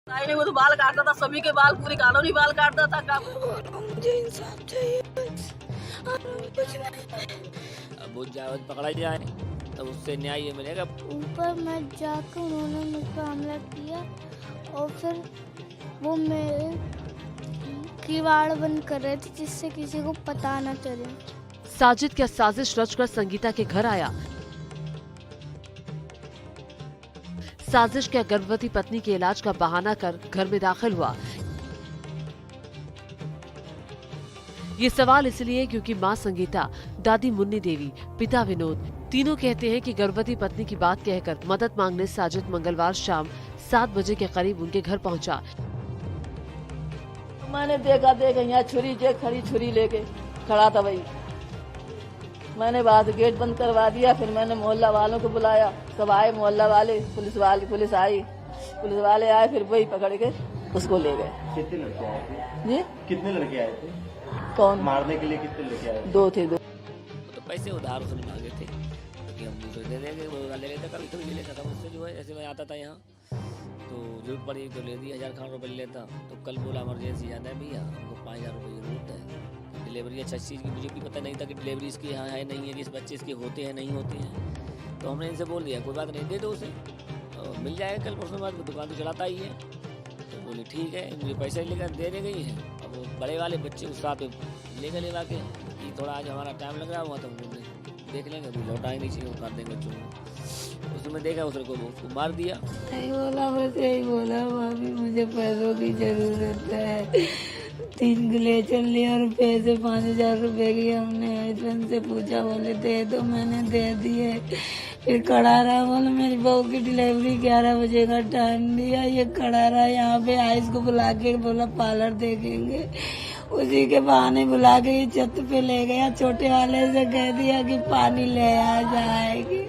वो तो बाल काटता था, सभी के बाल, पूरी कॉलोनी बाल काटता था। मुझे इंसाफ चाहिए बस, और कुछ नहीं। अब वो पकड़ा जाए तो उससे न्याय मिलेगा। ऊपर मत जाकर उन्होंने मुझ पर हमला किया और फिर वो मेरे किवाड़ बंद कर रहे थे जिससे किसी को पता न चले। साजिद क्या साजिश रचकर संगीता के घर आया? साजिश क्या गर्भवती पत्नी के इलाज का बहाना कर घर में दाखिल हुआ? ये सवाल इसलिए क्योंकि मां संगीता, दादी मुन्नी देवी, पिता विनोद तीनों कहते हैं कि गर्भवती पत्नी की बात कहकर मदद मांगने साजिद मंगलवार शाम 7 बजे के करीब उनके घर पहुंचा। मैंने देखा यहाँ खड़ी छुरी लेके खड़ा था भाई। मैंने बाहर गेट बंद करवा दिया, फिर मैंने मोहल्ला वालों को बुलाया, सब आए मोहल्ला वाले, पुलिस आई, पुलिस वाले आए, फिर वही पकड़ के उसको ले गए। कितने लड़के आए थे? जी कितने लड़के आए थे? कौन मारने के लिए कितने लड़के आए थे? 2 थे। तो पैसे उधार उसने मांगे थे कि हम दूसरे दे देंगे, वो ले लेता, कभी कभी ले लेता था मुझसे, जो है ऐसे मैं आता था यहाँ तो जरूरत पड़ी तो ले दी, 1000 खान रुपये लेता। तो कल बोला इमरजेंसी जाना है भैया, हमको 5000 रुपये जरूरत है। डिलीवरी अच्छा चीज़ की, मुझे भी पता नहीं था कि डिलीवरी इसकी यहाँ है नहीं है, जिस बच्चे इसके होते हैं नहीं होते हैं। तो हमने इनसे बोल दिया कोई बात नहीं, दे दो उसे, मिल जाएगा कल परसों बाद, दुकान तो चलाता ही है। तो बोले ठीक है, मुझे पैसे लेकर देने गई है। अब वो बड़े वाले बच्चे उस साथ लेकर ले के कि थोड़ा आज हमारा टाइम लग रहा हुआ तो देख लेंगे, अभी लौटा ही नहीं चाहिए, कर देंगे बच्चों को। उसमें देखा उसको मार दिया। नहीं बोला, बस यही बोला भाभी मुझे पैसों की जरूरत है। 3 ग्लेचर लिया और पैसे 5000 रुपए की हमने हस्बैंड से पूछा, बोले दे दो, मैंने दे दिए। फिर खड़ा रहा, बोले मेरी बहू की डिलीवरी 11 बजे का टाइम दिया, ये खड़ा रहा यहाँ पे। आइस को बुला के बोला पार्लर देखेंगे, उसी के बहाने बुला के ये छत पे ले गया। छोटे वाले से कह दिया कि पानी ले आ जाएगी,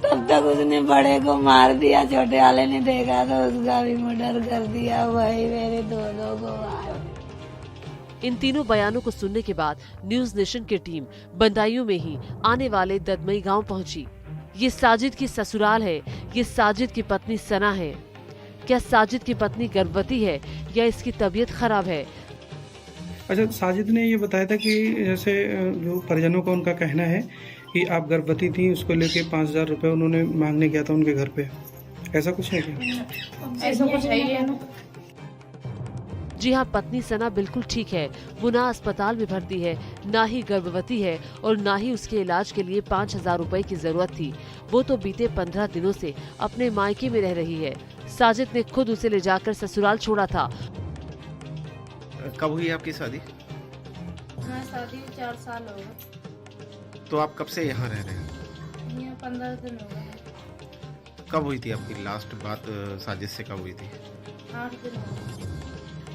तब तक उसने बड़े को मार दिया। छोटे वाले ने देखा तो उसका भी मर्डर कर दिया। वही मेरे दोनों को मार। इन तीनों बयानों को सुनने के बाद न्यूज नेशन की टीम बंदायूं में ही आने वाले ददमई गांव पहुंची। ये साजिद की ससुराल है, ये साजिद की पत्नी सना है। क्या साजिद की पत्नी गर्भवती है या इसकी तबीयत खराब है? अच्छा, साजिद ने ये बताया था कि जैसे जो परिजनों का उनका कहना है कि आप गर्भवती थी, उसको लेके 5000 रुपये उन्होंने मांगने गया था उनके घर पे, ऐसा कुछ है क्या? ऐसा कुछ है ही ना। जी हाँ, पत्नी सना बिल्कुल ठीक है। वो ना अस्पताल में भर्ती है, ना ही गर्भवती है और ना ही उसके इलाज के लिए 5000 रुपए की जरूरत थी। वो तो बीते 15 दिनों से अपने मायके में रह रही है। साजिद ने खुद उसे ले जाकर ससुराल छोड़ा था। कब हुई आपकी शादी? हाँ, शादी 4 साल हो गए। तो आप कब से यहाँ रह रहे हैं? यहाँ 15 दिन हो गए। कब हुई थी आपकी लास्ट बात साजिद से, कब हुई थी? 8 दिन हो गए।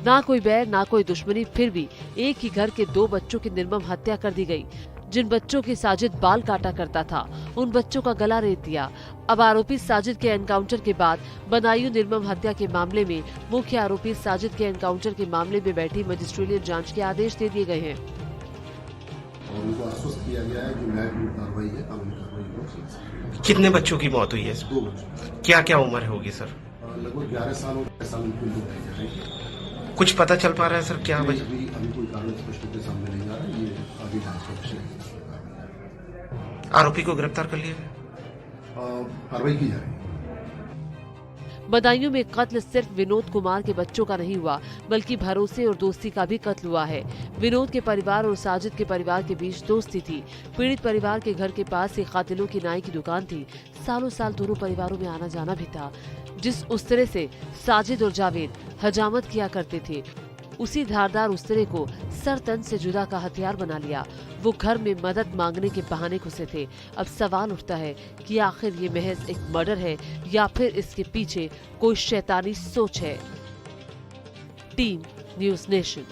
ना कोई बैर ना कोई दुश्मनी, फिर भी एक ही घर के 2 बच्चों की निर्मम हत्या कर दी गई। जिन बच्चों के साजिद बाल काटा करता था, उन बच्चों का गला रेत दिया। अब आरोपी साजिद के एनकाउंटर के बाद बदायूं निर्मम हत्या के मामले में मुख्य आरोपी साजिद के एनकाउंटर के मामले में बैठी मजिस्ट्रेट जांच के आदेश दे दिए गए हैं। और उनको आश्वस्त किया गया है कि न्यायपूर्ण कार्रवाई है, कानूनी कार्रवाई है। कितने बच्चों की मौत हुई है? 2 बच्चों। क्या क्या उम्र होगी सर? लगभग 11 साल और 10 साल उनको है। कुछ पता चल पा रहा है सर क्या वजह? अभी कोई कारण स्पष्ट रूप से सामने नहीं आ रहा है, ये आगे जांच का विषय है। आरोपी को गिरफ्तार कर लिया गया, कार्रवाई की जा रही है। बदायूं में कत्ल सिर्फ विनोद कुमार के बच्चों का नहीं हुआ, बल्कि भरोसे और दोस्ती का भी कत्ल हुआ है। विनोद के परिवार और साजिद के परिवार के बीच दोस्ती थी। पीड़ित परिवार के घर के पास एक कातिलों की नाई की दुकान थी। सालों साल दोनों परिवारों में आना जाना भी था। जिस उस्तरे से साजिद और जावेद हजामत किया करते थे, उसी धारदार उस्तरे को सर तन से जुदा का हथियार बना लिया। वो घर में मदद मांगने के बहाने घुसे थे। अब सवाल उठता है कि आखिर ये महज एक मर्डर है या फिर इसके पीछे कोई शैतानी सोच है। Team news nation.